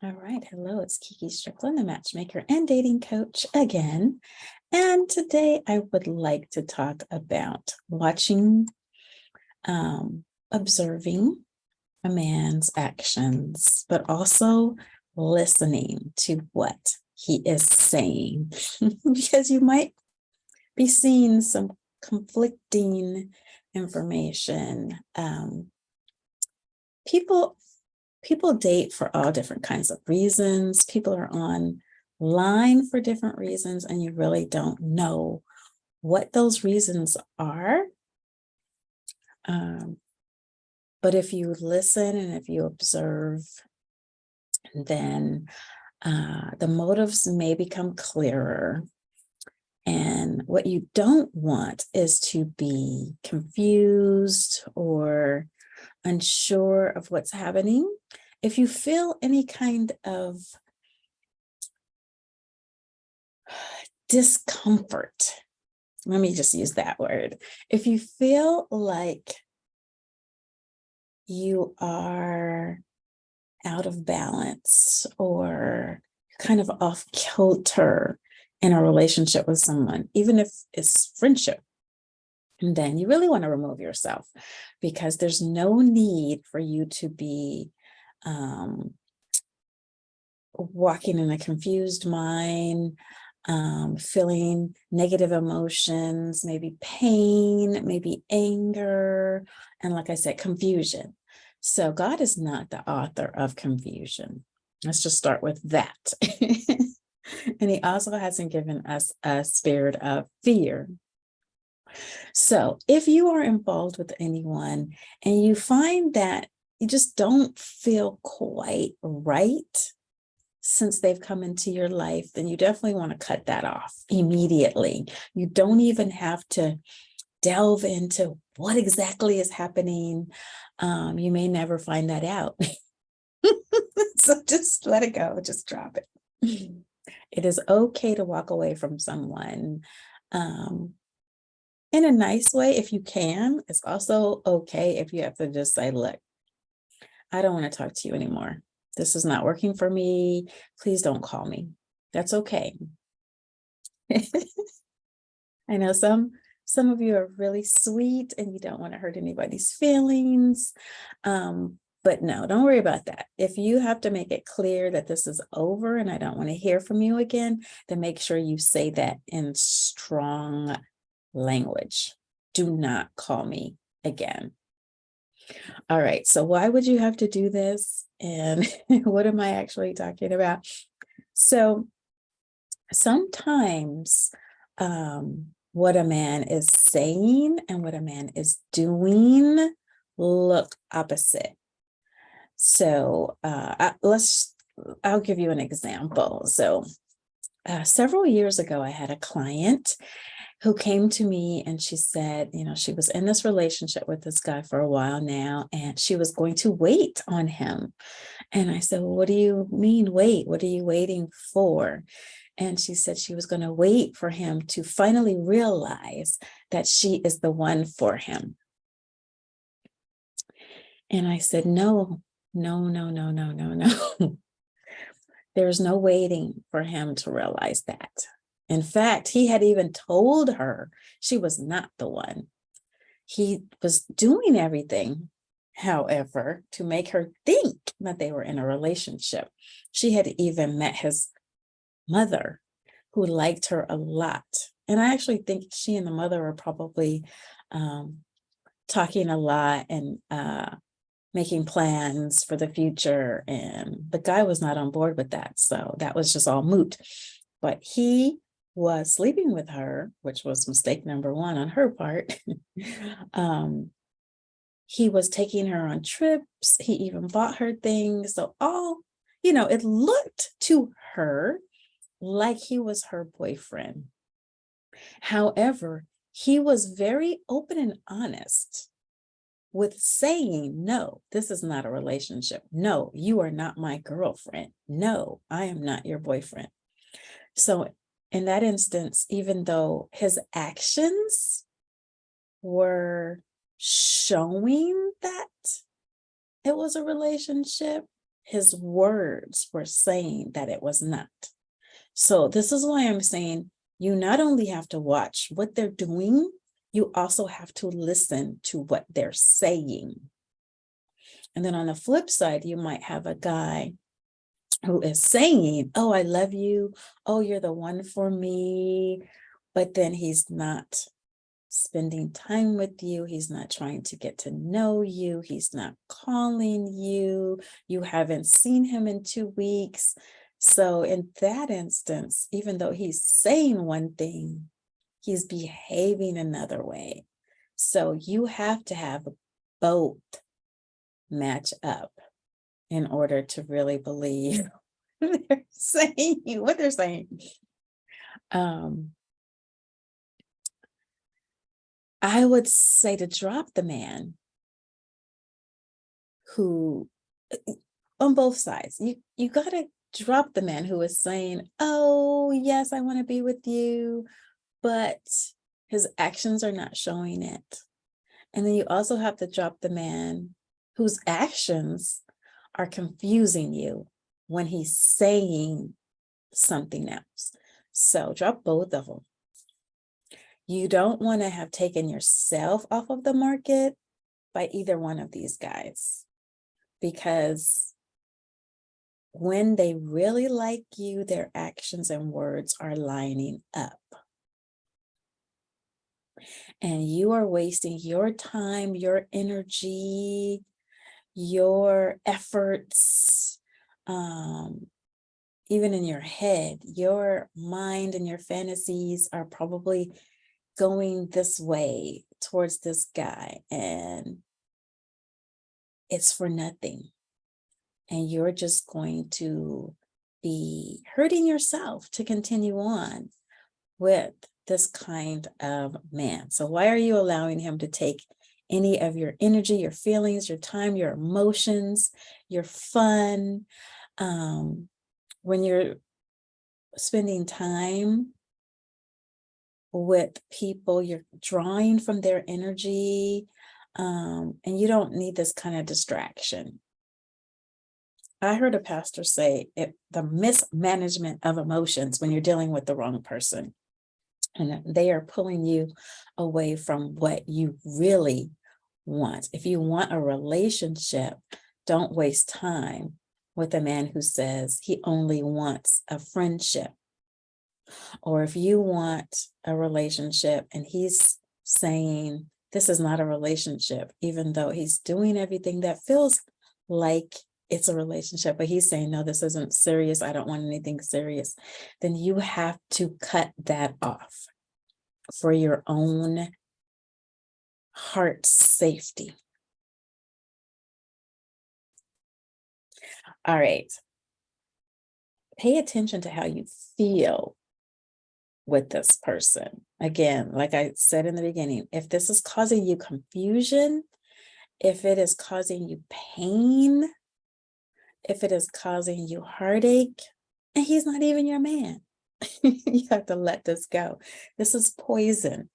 All right. Hello, it's Kiki Strickland, the Matchmaker and Dating Coach again. And today I would like to talk about watching, observing a man's actions, but also listening to what he is saying, because you might be seeing some conflicting information. People date for all different kinds of reasons. People are online for different reasons, and you really don't know what those reasons are. But if you listen and if you observe, then the motives may become clearer. And what you don't want is to be confused or unsure of what's happening. If you feel any kind of discomfort, let me just use that word. If you feel like you are out of balance or kind of off kilter in a relationship with someone, even if it's friendship, and then you really want to remove yourself, because there's no need for you to be walking in a confused mind, feeling negative emotions, maybe pain, maybe anger, and like I said, confusion. So God is not the author of confusion. Let's just start with that. And he also hasn't given us a spirit of fear. So if you are involved with anyone and you find that you just don't feel quite right since they've come into your life, then you definitely want to cut that off immediately. You don't even have to delve into what exactly is happening. You may never find that out. So just let it go, just drop it. It is okay to walk away from someone in a nice way if you can. It's also okay if you have to just say, look, I don't want to talk to you anymore. This is not working for me. Please don't call me. That's okay. I know some of you are really sweet and you don't want to hurt anybody's feelings. But no, don't worry about that. If you have to make it clear that this is over and I don't want to hear from you again, then make sure you say that in strong language. Do not call me again. All right, so why would you have to do this? And what am I actually talking about? So sometimes what a man is saying and what a man is doing look opposite. So I'll give you an example. So several years ago, I had a client who came to me and she said, she was in this relationship with this guy for a while now, and she was going to wait on him. And I said, well, what do you mean wait? What are you waiting for? And she said she was going to wait for him to finally realize that she is the one for him. And I said, no. There's no waiting for him to realize that. In fact, he had even told her she was not the one. He was doing everything, however, to make her think that they were in a relationship. She had even met his mother, who liked her a lot. And I actually think she and the mother were probably talking a lot and making plans for the future. And the guy was not on board with that. So that was just all moot. But he was sleeping with her, which was mistake number one on her part. He was taking her on trips. He even bought her things. So it looked to her like he was her boyfriend. However, he was very open and honest with saying, no, this is not a relationship. No, you are not my girlfriend. No, I am not your boyfriend. So in that instance, even though his actions were showing that it was a relationship, his words were saying that it was not. So this is why I'm saying you not only have to watch what they're doing, you also have to listen to what they're saying. And then on the flip side, you might have a guy who is saying, oh, I love you. Oh, you're the one for me. But then he's not spending time with you. He's not trying to get to know you. He's not calling you. You haven't seen him in 2 weeks. So in that instance, even though he's saying one thing, he's behaving another way. So you have to have both match up in order to really believe they're saying what they're saying. I would say to drop the man who, on both sides, you gotta drop the man who is saying, oh yes, I want to be with you, but his actions are not showing it. And then you also have to drop the man whose actions are confusing you when he's saying something else. So drop both of them. You don't want to have taken yourself off of the market by either one of these guys, because when they really like you, their actions and words are lining up. And you are wasting your time, your energy, your efforts, even in your head, your mind and your fantasies are probably going this way towards this guy, and it's for nothing. And you're just going to be hurting yourself to continue on with this kind of man. So why are you allowing him to take any of your energy, your feelings, your time, your emotions, your fun? When you're spending time with people, you're drawing from their energy, and you don't need this kind of distraction. I heard a pastor say the mismanagement of emotions when you're dealing with the wrong person, and they are pulling you away from what you really want. If you want a relationship, don't waste time with a man who says he only wants a friendship. Or if you want a relationship and he's saying this is not a relationship, even though he's doing everything that feels like it's a relationship, but he's saying, no, this isn't serious, I don't want anything serious, then you have to cut that off for your own heart safety. All right. Pay attention to how you feel with this person. Again, like I said in the beginning, if this is causing you confusion, if it is causing you pain, if it is causing you heartache, and he's not even your man, you have to let this go. This is poison.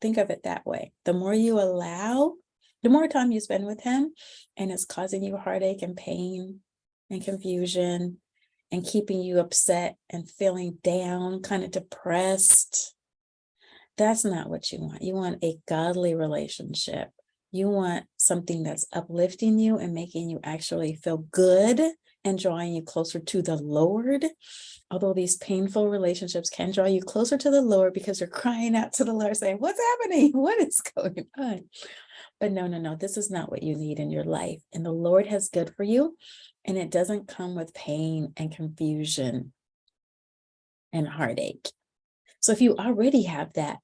Think of it that way. The more you allow, the more time you spend with him, and it's causing you heartache and pain and confusion and keeping you upset and feeling down, kind of depressed. That's not what you want. You want a godly relationship. You want something that's uplifting you and making you actually feel good and drawing you closer to the Lord. Although these painful relationships can draw you closer to the Lord because you're crying out to the Lord saying, what's happening? What is going on? But no, this is not what you need in your life. And the Lord has good for you. And it doesn't come with pain and confusion and heartache. So if you already have that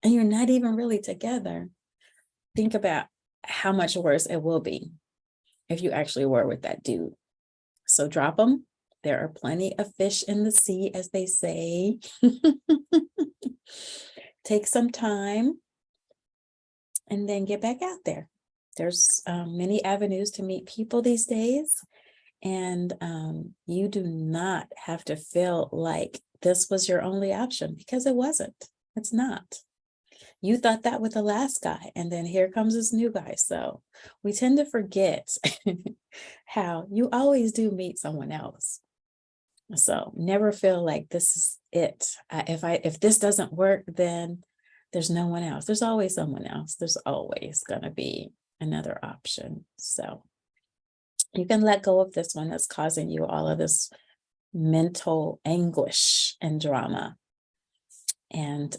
and you're not even really together, think about how much worse it will be if you actually were with that dude. So drop them. There are plenty of fish in the sea, as they say. Take some time and then get back out there. There's many avenues to meet people these days. And you do not have to feel like this was your only option, because it wasn't. It's not. You thought that with the last guy, and then here comes this new guy. So we tend to forget how you always do meet someone else. So never feel like this is it. If this doesn't work, then there's no one else. There's always someone else. There's always going to be another option. So you can let go of this one that's causing you all of this mental anguish and drama, and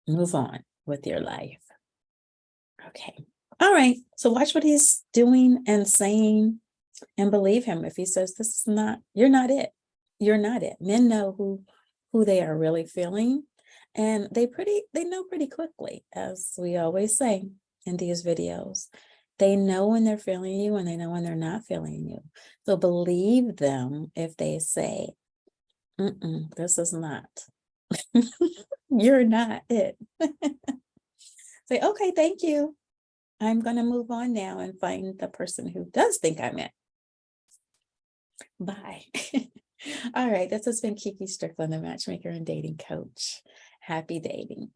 move on with your life. Okay. All right. So watch what he's doing and saying, and believe him. If he says this is not, you're not it. You're not it. Men know who they are really feeling, and they know pretty quickly, as we always say in these videos. They know when they're feeling you, and they know when they're not feeling you. So believe them if they say, this is not. You're not it. Say, okay, thank you. I'm going to move on now and find the person who does think I'm it. Bye. All right. This has been Kiki Strickland, the Matchmaker and Dating Coach. Happy dating.